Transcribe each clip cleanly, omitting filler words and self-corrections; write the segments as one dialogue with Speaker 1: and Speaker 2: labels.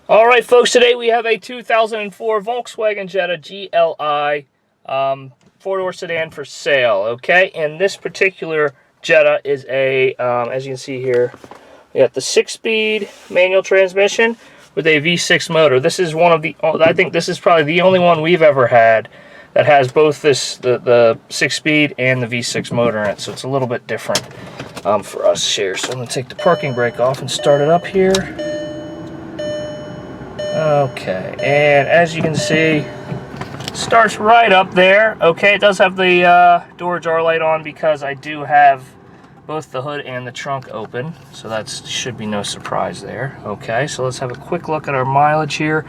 Speaker 1: Alright folks, today we have a 2004 Volkswagen Jetta GLI four-door sedan for sale, okay? And this particular Jetta is a, as you can see here, we got the 6-speed manual transmission with a V6 motor. This is one of the, I think this is probably the only one we've ever had that has both the 6-speed and the V6 motor in it, so it's a little bit different for us here. So I'm going to take the parking brake off and start it up here. Okay, and as you can see, it starts right up there. Okay, it does have the door jar light on because I do have both the hood and the trunk open, so that should be no surprise there. Okay, so let's have a quick look at our mileage here.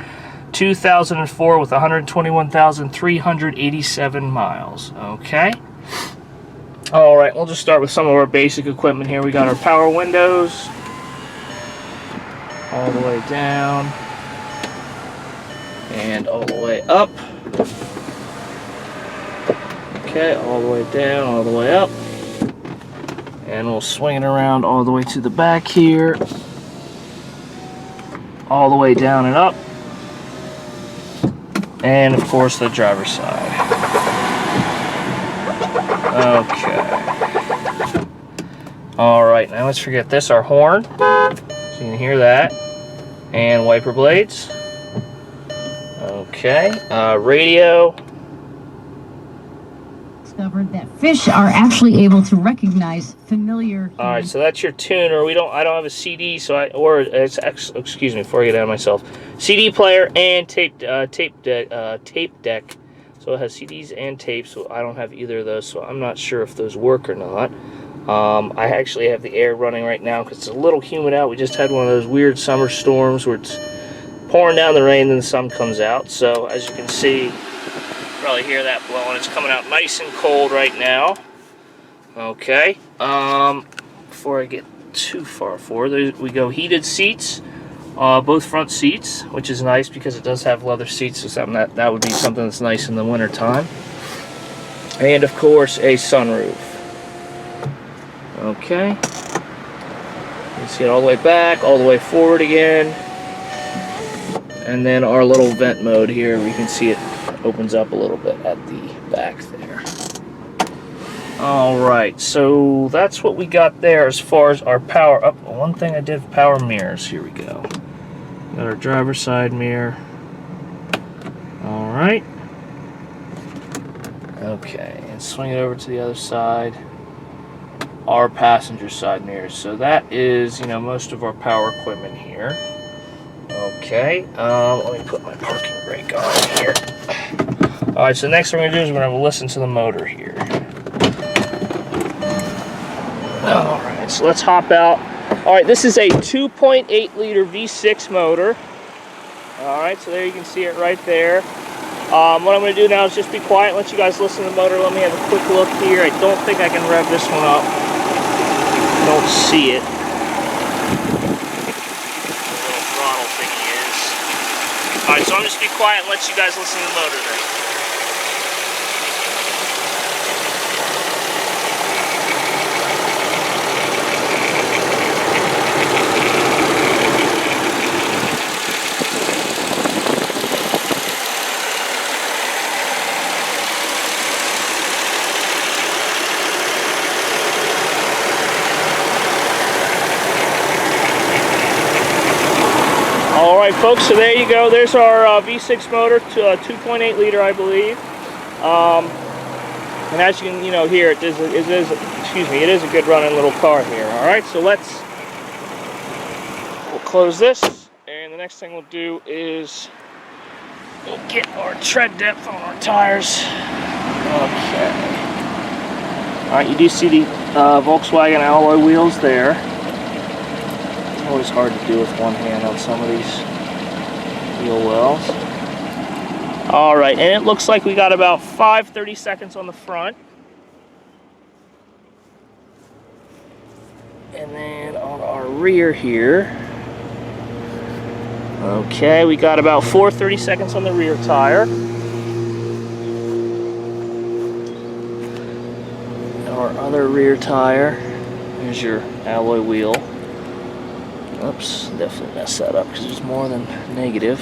Speaker 1: 2004 with 121,387 miles. Okay. All right, we'll just start with some of our basic equipment here. We got our power windows all the way down and all the way up. Okay, all the way down, all the way up. And we'll swing it around all the way to the back here. All the way down and up. And of course the driver's side. Okay. Alright, now let's forget this, our horn. So you can hear that. And wiper blades. Okay, radio.
Speaker 2: Discovered that fish are actually able to recognize familiar.
Speaker 1: All right, so that's your tuner. I don't have a CD, so excuse me, before I get out of myself. CD player and tape deck. So it has CDs and tapes. So I don't have either of those, so I'm not sure if those work or not. I actually have the air running right now because it's a little humid out. We just had one of those weird summer storms where it's pouring down the rain and the sun comes out. So as you can see, you probably hear that blowing. It's coming out nice and cold right now. Okay. Before I get too far forward, we go heated seats, both front seats, which is nice because it does have leather seats. So something that would be something that's nice in the winter time. And of course a sunroof. Okay. You see it all the way back, all the way forward again. And then our little vent mode here, we can see it opens up a little bit at the back there. Alright, so that's what we got there as far as our power up. One thing I did, power mirrors. Here we go. Got our driver's side mirror. Alright. Okay, and swing it over to the other side. Our passenger side mirrors. So that is, most of our power equipment here. Okay, let me put my parking brake on here. Alright, so next thing we're going to do is we're going to listen to the motor here. Alright, so let's hop out. Alright, this is a 2.8 liter V6 motor. Alright, so there you can see it right there. What I'm going to do now is just be quiet and let you guys listen to the motor. Let me have a quick look here. I don't think I can rev this one up. Don't see it. Alright, so I'm just going to be quiet and let you guys listen to the motor then. Alright folks, so there you go. There's our V6 motor, 2.8 liter I believe. And as you can hear, it is a good running little car here. Alright, so we'll close this, and the next thing we'll do is we'll get our tread depth on our tires. Okay. Alright, you do see the Volkswagen alloy wheels there. Always hard to do with one hand on some of these wheel wells. Alright, and it looks like we got about 30 seconds on the front. And then on our rear here, okay, we got about 30 seconds on the rear tire. Our other rear tire, here's your alloy wheel. Oops, definitely messed that up because there's more than negative.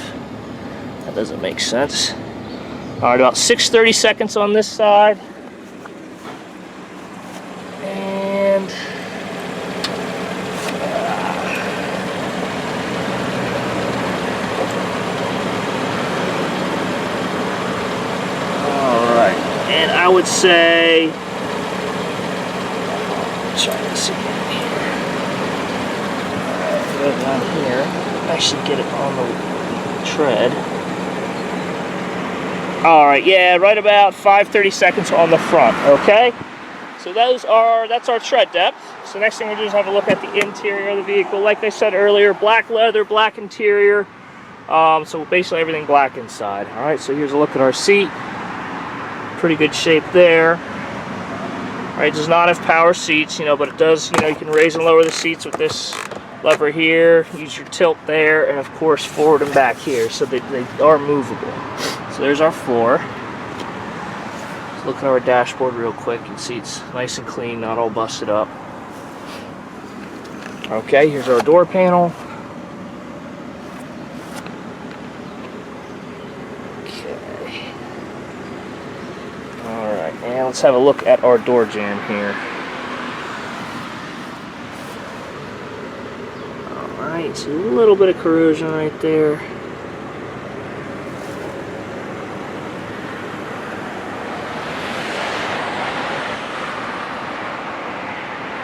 Speaker 1: That doesn't make sense. All right, about 6:30 seconds on this side. And all right, and I would say, try this again here. All right, go down here. Actually, get it on the tread. All right, yeah, right about 5:30 seconds on the front. Okay, so that's our tread depth. So next thing we'll do is have a look at the interior of the vehicle. Like I said earlier, black leather, black interior. So basically everything black inside. All right, so here's a look at our seat. Pretty good shape there. All right, it does not have power seats, but it does, you can raise and lower the seats with this lever here. Use your tilt there, and of course forward and back here, so they are movable. So there's our floor. Let's look at our dashboard real quick. You can see it's nice and clean, not all busted up. Okay, here's our door panel. Okay. Alright, and let's have a look at our door jamb here. Alright, so a little bit of corrosion right there.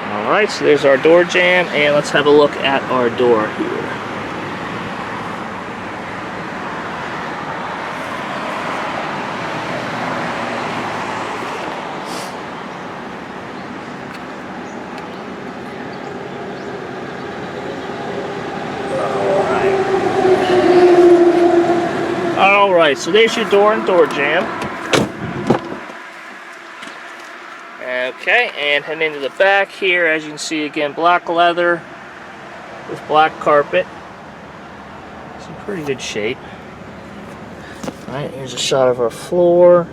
Speaker 1: Alright, so there's our door jamb, and let's have a look at our door here. Alright, so there's your door and door jamb. Okay, and heading into the back here, as you can see, again, black leather with black carpet. It's in pretty good shape. Alright, here's a shot of our floor.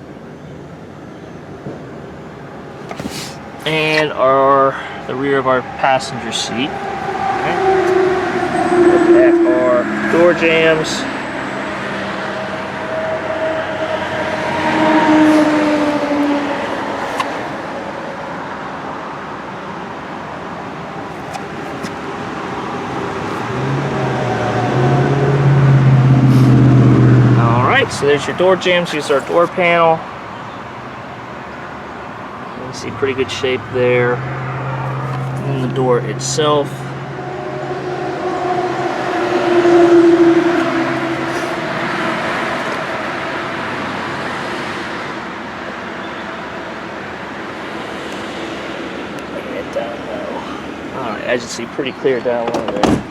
Speaker 1: And the rear of our passenger seat. Right. Look at our door jambs. So there's your door jambs. Here's our door panel. You can see pretty good shape there. And then the door itself. Get down low. Alright, as you see, pretty clear down low there.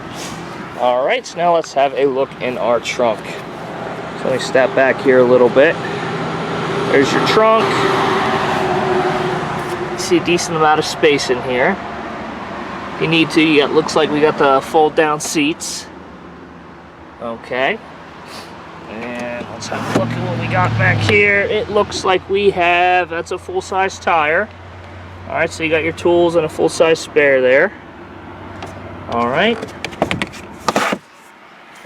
Speaker 1: Alright, so now let's have a look in our trunk. So let me step back here a little bit. There's your trunk. You see a decent amount of space in here. If you need to, looks like we got the fold down seats. Okay. And let's have a look at what we got back here. It looks like we have, that's a full-size tire. Alright, so you got your tools and a full-size spare there. Alright.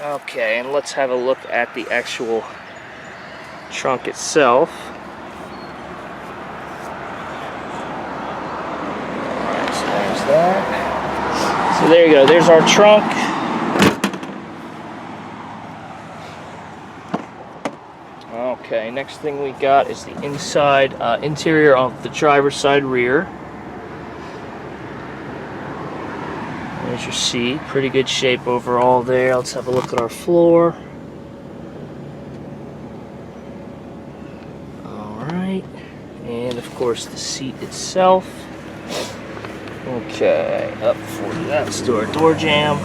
Speaker 1: Okay, and let's have a look at the actual trunk itself. Alright, so there's that. So there you go, there's our trunk. Okay, next thing we got is the inside interior of the driver's side rear. There's your seat, pretty good shape overall there. Let's have a look at our floor. Alright, and of course the seat itself. Okay, up for that. Let's do our door jamb.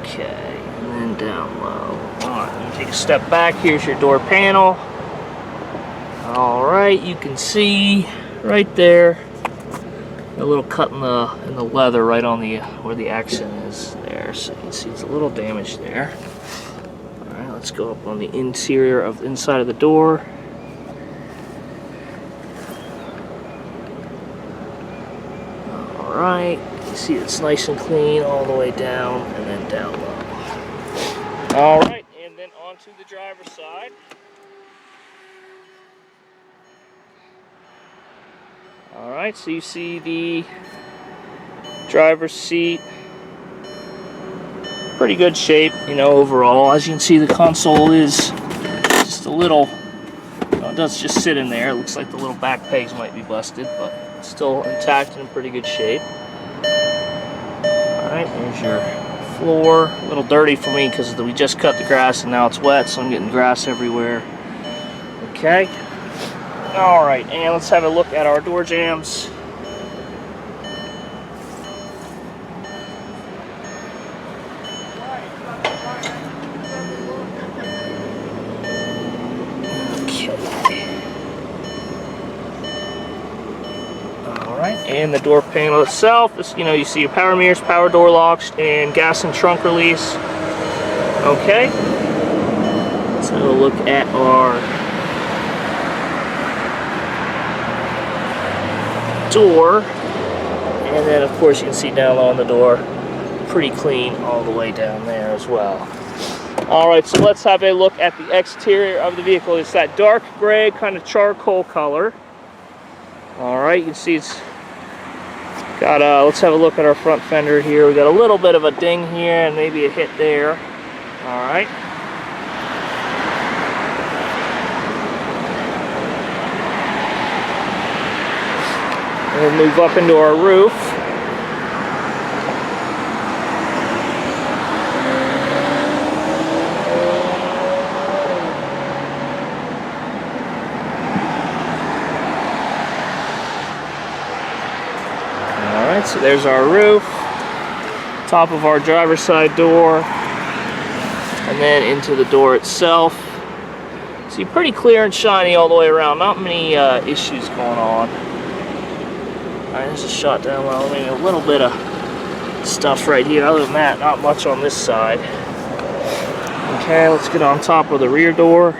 Speaker 1: Okay, and then down low. Alright, take a step back. Here's your door panel. Alright, you can see right there a little cut in the leather right on the where the accent is there. So you can see it's a little damaged there. Alright, let's go up on the interior of the inside of the door. Alright, you see it's nice and clean all the way down and then down low. Alright, and then onto the driver's side. Alright, so you see the driver's seat. Pretty good shape, you know, overall. As you can see, the console is just a little, it does just sit in there. It looks like the little back pegs might be busted, but it's still intact and in pretty good shape. Alright, there's your floor. A little dirty for me because we just cut the grass and now it's wet, so I'm getting grass everywhere. Okay. Alright, and let's have a look at our door jambs. And the door panel itself is, you know, you see your power mirrors, power door locks, and gas and trunk release. Okay. Let's have a look at our door. And then, of course, you can see down low on the door, pretty clean all the way down there as well. Alright, so let's have a look at the exterior of the vehicle. It's that dark gray kind of charcoal color. Alright, you can see it's got, let's have a look at our front fender here. We got a little bit of a ding here and maybe a hit there. Alright. We'll move up into our roof. Alright, so there's our roof, top of our driver's side door, and then into the door itself. See, pretty clear and shiny all the way around, not many issues going on. Alright, there's a shot down low, maybe a little bit of stuff right here. Other than that, not much on this side. Okay, let's get on top of the rear door.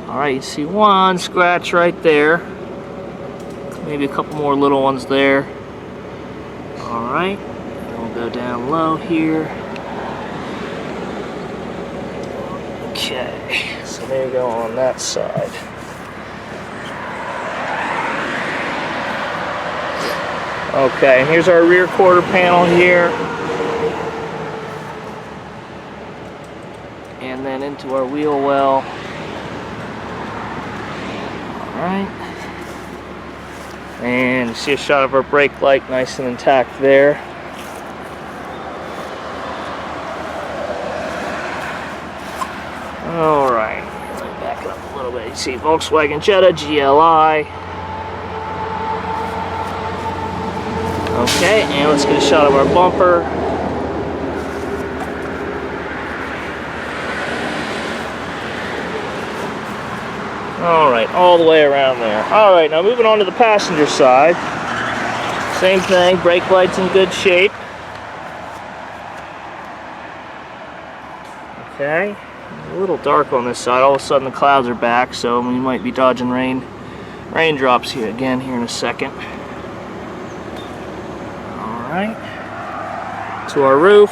Speaker 1: Alright, you see one scratch right there. Maybe a couple more little ones there. Alright, we'll go down low here. Okay, so there you go on that side. Okay, and here's our rear quarter panel here. And then into our wheel well. Alright. And you see a shot of our brake light, nice and intact there. Alright, let me back it up a little bit. You see Volkswagen Jetta GLI. Okay, and let's get a shot of our bumper. Alright, all the way around there. Alright, now moving on to the passenger side. Same thing, brake lights in good shape. Okay, a little dark on this side. All of a sudden the clouds are back, so we might be dodging raindrops here again here in a second. Alright, to our roof.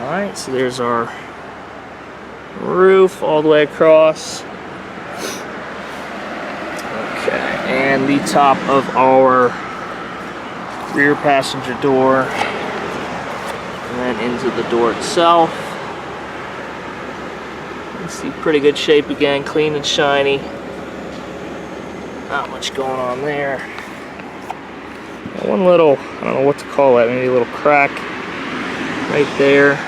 Speaker 1: Alright, so there's our roof all the way across. Okay, and the top of our rear passenger door. And then into the door itself. You see pretty good shape again, clean and shiny. Not much going on there. One little, I don't know what to call that, maybe a little crack right there.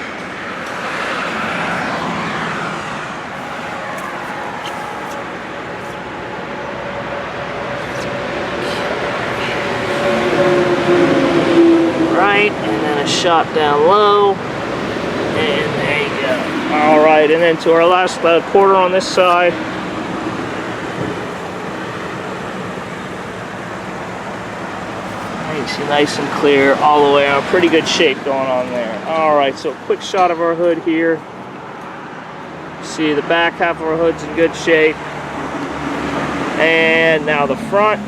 Speaker 1: Right, and then a shot down low. And there you go. Alright, and then to our last quarter on this side. You see nice and clear all the way out. Pretty good shape going on there. Alright, so a quick shot of our hood here. See the back half of our hood's in good shape. And now the front.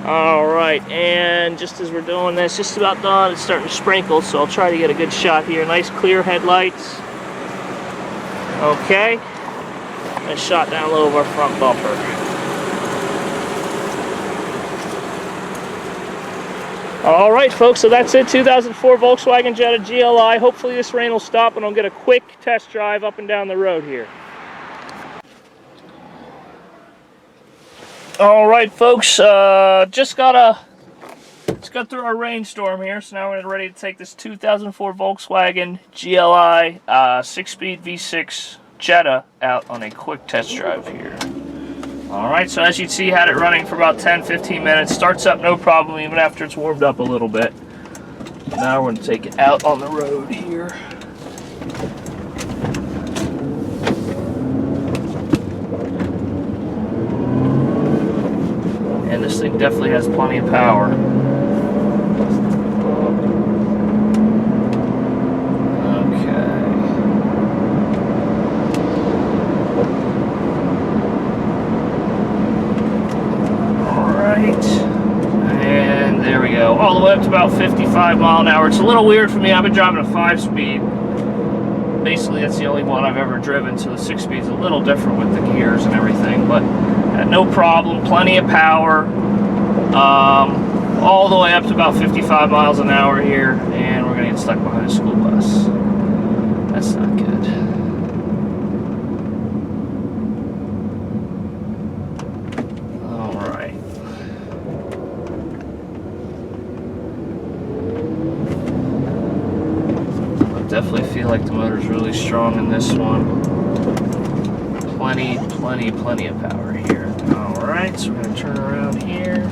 Speaker 1: Alright, and just as we're doing this, just about done, it's starting to sprinkle, so I'll try to get a good shot here. Nice clear headlights. Okay. And a shot down low of our front bumper. Alright folks, so that's it, 2004 Volkswagen Jetta GLI. Hopefully this rain will stop and I'll get a quick test drive up and down the road here. Alright folks, just got through our rainstorm here, so now we're ready to take this 2004 Volkswagen GLI 6-speed V6 Jetta out on a quick test drive here. Alright, so as you can see, had it running for about 10-15 minutes. Starts up no problem even after it's warmed up a little bit. Now we're going to take it out on the road here. And this thing definitely has plenty of power. And there we go, all the way up to about 55 mile an hour. It's a little weird for me. I've been driving a 5-speed. Basically, that's the only one I've ever driven, so the 6-speed's a little different with the gears and everything, but no problem, plenty of power. All the way up to about 55 miles an hour here, and we're going to get stuck behind a school bus. That's not good. Definitely feel like the motor's really strong in this one. Plenty of power here. Alright, so we're going to turn around here.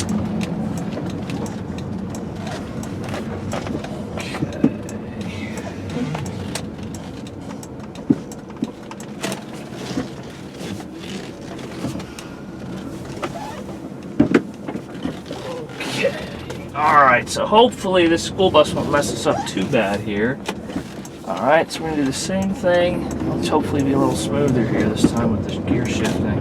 Speaker 1: Okay. Alright, so hopefully this school bus won't mess us up too bad here. Alright, so we're going to do the same thing. Let's hopefully be a little smoother here this time with this gear shifting.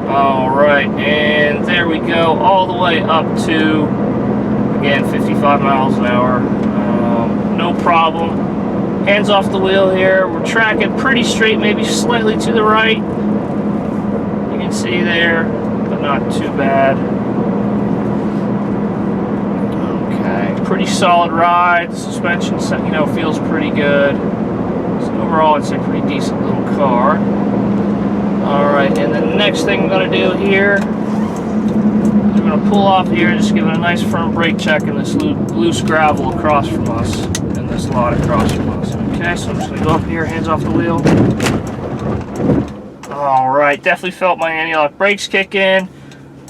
Speaker 1: Alright, and there we go, all the way up to, again, 55 miles an hour. No problem. Hands off the wheel here. We're tracking pretty straight, maybe slightly to the right. You can see there, but not too bad. Okay, pretty solid ride. The suspension, feels pretty good. So overall, I'd say pretty decent little car. All right, and the next thing I'm going to do here is we're going to pull off here and just give it a nice firm brake check in this loose gravel across from us. This lot across from us. Okay, so I'm just going to go up here, hands off the wheel. Alright, definitely felt my anti-lock brakes kick in,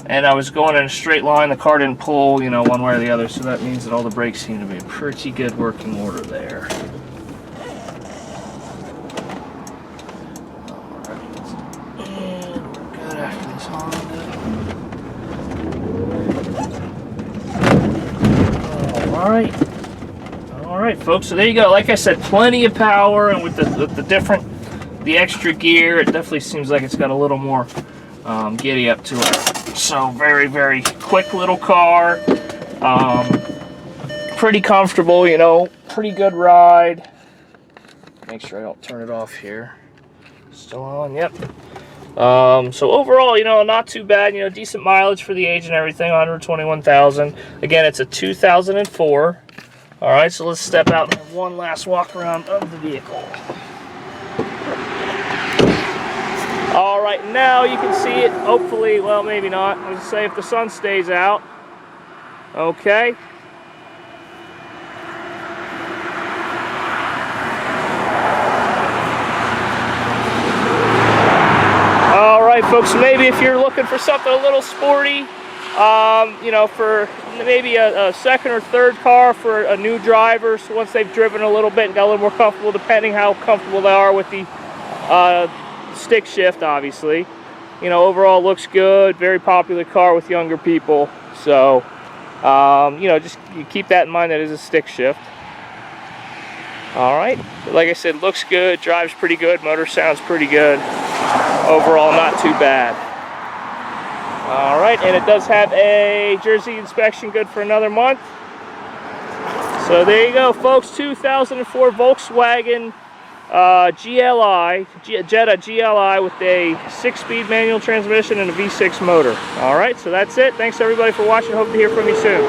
Speaker 1: and I was going in a straight line. The car didn't pull, one way or the other, so that means that all the brakes seem to be in pretty good working order there. Alright, and we're good after this Honda. Alright. Alright folks, so there you go. Like I said, plenty of power, and with the extra gear, it definitely seems like it's got a little more giddy up to it. So very quick little car, pretty comfortable, pretty good ride. Make sure I don't turn it off here. Still on, yep. So overall, not too bad, decent mileage for the age and everything, 121,000. Again, it's a 2004. Alright, so let's step out and have one last walk around of the vehicle. Alright, now you can see it, hopefully, well maybe not, let's say if the sun stays out. Okay. Alright folks, maybe if you're looking for something a little sporty, You know, for maybe a second or third car for a new driver. So once they've driven a little bit and got a little more comfortable, depending how comfortable they are with the stick shift, obviously. You know, overall looks good. Very popular car with younger people. So, you know, just you keep that in mind. That is a stick shift. All right. Like I said, looks good. Drives pretty good. Motor sounds pretty good. Overall, not too bad. All right, and it does have a Jersey inspection good for another month. So there you go, folks. 2004 Volkswagen GLI, Jetta GLI with a 6-speed manual transmission and a V6 motor. All right, so that's it. Thanks everybody for watching. Hope to hear from you soon.